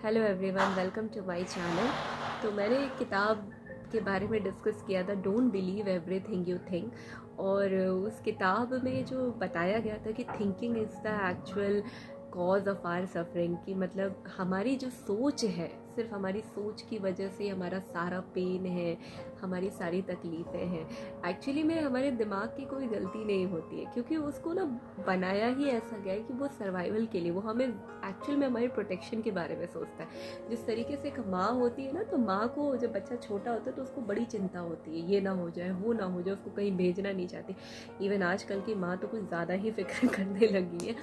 Hello everyone, welcome to my channel. तो मैंने एक किताब के बारे में डिस्कस किया था, don't believe everything you think. और उस किताब में जो बताया गया था कि thinking is the actual cause of our suffering, कि मतलब हमारी जो सोच है, सिर्फ हमारी सोच की वजह से हमारा सारा पेन है, हमारी सारी तकलीफ़ें हैं। एक्चुअली में हमारे दिमाग की कोई गलती नहीं होती है, क्योंकि उसको ना बनाया ही ऐसा गया है कि वो सर्वाइवल के लिए, वो हमें एक्चुअल में हमारे प्रोटेक्शन के बारे में सोचता है। जिस तरीके से एक माँ होती है ना, तो माँ को जब बच्चा छोटा होता है तो उसको बड़ी चिंता होती है, ये ना हो जाए, वो ना हो जाए, उसको कहीं भेजना नहीं चाहती। इवन आजकल की माँ तो कुछ ज़्यादा ही फिक्र करने लगी है,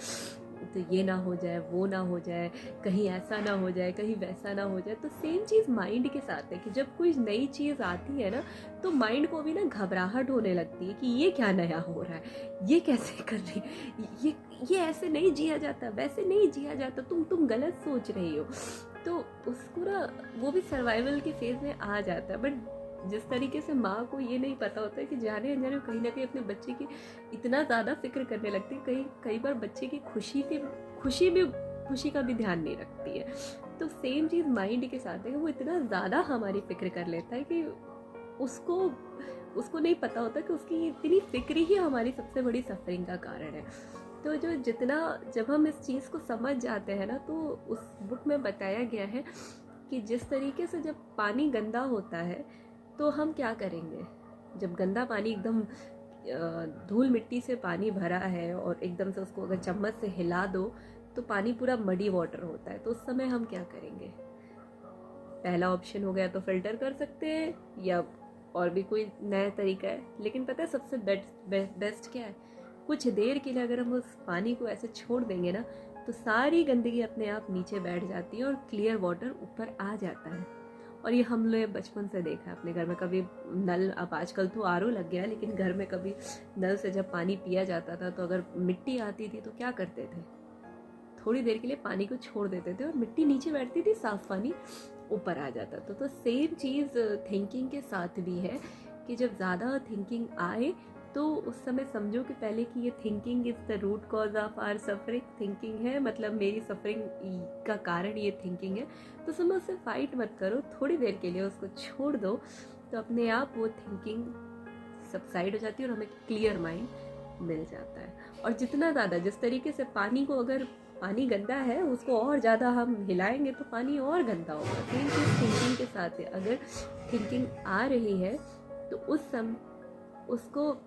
तो ये ना हो जाए, वो ना हो जाए, कहीं ऐसा ना हो जाए, कहीं वैसा ना हो जाए। तो सेम चीज़ माइंड के साथ है कि जब कोई नई चीज़ आती है ना, तो माइंड को भी ना घबराहट होने लगती है कि ये क्या नया हो रहा है, ये कैसे कर रही, ये ऐसे नहीं जिया जाता, वैसे नहीं जिया जाता, तुम गलत सोच रही हो। तो उसको ना वो भी सर्वाइवल के फेज में आ जाता है। बट जिस तरीके से माँ को ये नहीं पता होता है कि जाने अनजाने कहीं ना कहीं अपने बच्चे की इतना ज़्यादा फिक्र करने लगती है, कई बार बच्चे की खुशी का भी ध्यान नहीं रखती है। तो सेम चीज़ माइंड के साथ है, वो इतना ज़्यादा हमारी फिक्र कर लेता है कि उसको उसको नहीं पता होता कि उसकी इतनी फिक्र ही हमारी सबसे बड़ी सफरिंग का कारण है। तो जब हम इस चीज़ को समझ जाते हैं ना, तो उस बुक में बताया गया है कि जिस तरीके से जब पानी गंदा होता है तो हम क्या करेंगे। जब गंदा पानी एकदम धूल मिट्टी से पानी भरा है और एकदम से उसको अगर चम्मच से हिला दो तो पानी पूरा मडी वाटर होता है, तो उस समय हम क्या करेंगे। पहला ऑप्शन हो गया तो फिल्टर कर सकते हैं, या और भी कोई नया तरीका है। लेकिन पता है सबसे बेस्ट क्या है, कुछ देर के लिए अगर हम उस पानी को ऐसे छोड़ देंगे ना, तो सारी गंदगी अपने आप नीचे बैठ जाती है और क्लियर वाटर ऊपर आ जाता है। और ये हम लोग बचपन से देखा है अपने घर में। कभी नल, अब आजकल तो आरओ लग गया है, लेकिन घर में कभी नल से जब पानी पिया जाता था तो अगर मिट्टी आती थी तो क्या करते थे, थोड़ी देर के लिए पानी को छोड़ देते थे और मिट्टी नीचे बैठती थी, साफ पानी ऊपर आ जाता था। तो सेम चीज़ थिंकिंग के साथ भी है कि जब ज़्यादा थिंकिंग आए तो उस समय समझो कि पहले कि ये thinking is the root cause of our suffering. Thinking है, मतलब मेरी सफरिंग का कारण ये थिंकिंग है। तो समय उससे फाइट मत करो, थोड़ी देर के लिए उसको छोड़ दो, तो अपने आप वो थिंकिंग सबसाइड हो जाती है और हमें क्लियर माइंड मिल जाता है। और जितना ज़्यादा, जिस तरीके से पानी को, अगर पानी गंदा है उसको और ज़्यादा हम हिलाएंगे तो पानी और गंदा होगा। सेम चीज़ थिंकिंग के साथ है। अगर थिंकिंग आ रही है तो उसको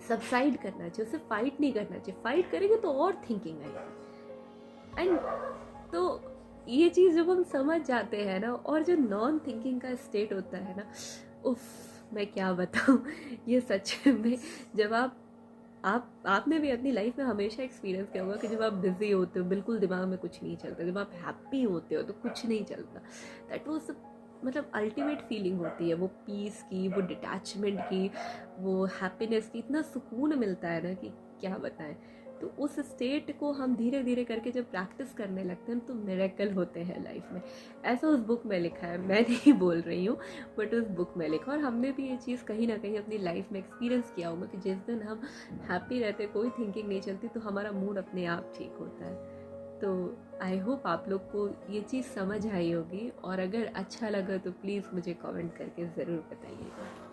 सबसाइड करना चाहिए, उससे फाइट नहीं करना चाहिए। फाइट करेंगे तो और थिंकिंग आएगी। एंड तो ये चीज़ जब हम समझ जाते हैं ना, और जो नॉन थिंकिंग का स्टेट होता है ना, उफ, मैं क्या बताऊँ। ये सच में, जब आपने भी अपनी लाइफ में हमेशा एक्सपीरियंस किया होगा कि जब आप बिजी होते हो, बिल्कुल दिमाग में कुछ नहीं चलता, जब आप हैप्पी होते हो तो कुछ नहीं चलता। दैट वाज मतलब अल्टीमेट फीलिंग होती है वो पीस की, वो डिटैचमेंट की, वो हैप्पीनेस की। इतना सुकून मिलता है ना कि क्या बताएं। तो उस स्टेट को हम धीरे धीरे करके जब प्रैक्टिस करने लगते हैं तो मिरेकल होते हैं लाइफ में। ऐसा उस बुक में लिखा है, मैं नहीं बोल रही हूँ, बट उस बुक में लिखा। और हमने भी ये चीज़ कहीं ना कहीं अपनी लाइफ में एक्सपीरियंस किया होगा कि जिस दिन हम हैप्पी रहते, कोई थिंकिंग नहीं चलती, तो हमारा मूड अपने आप ठीक होता है। तो आई होप आप लोग को ये चीज़ समझ आई होगी, और अगर अच्छा लगा तो प्लीज़ मुझे कमेंट करके ज़रूर बताइएगा।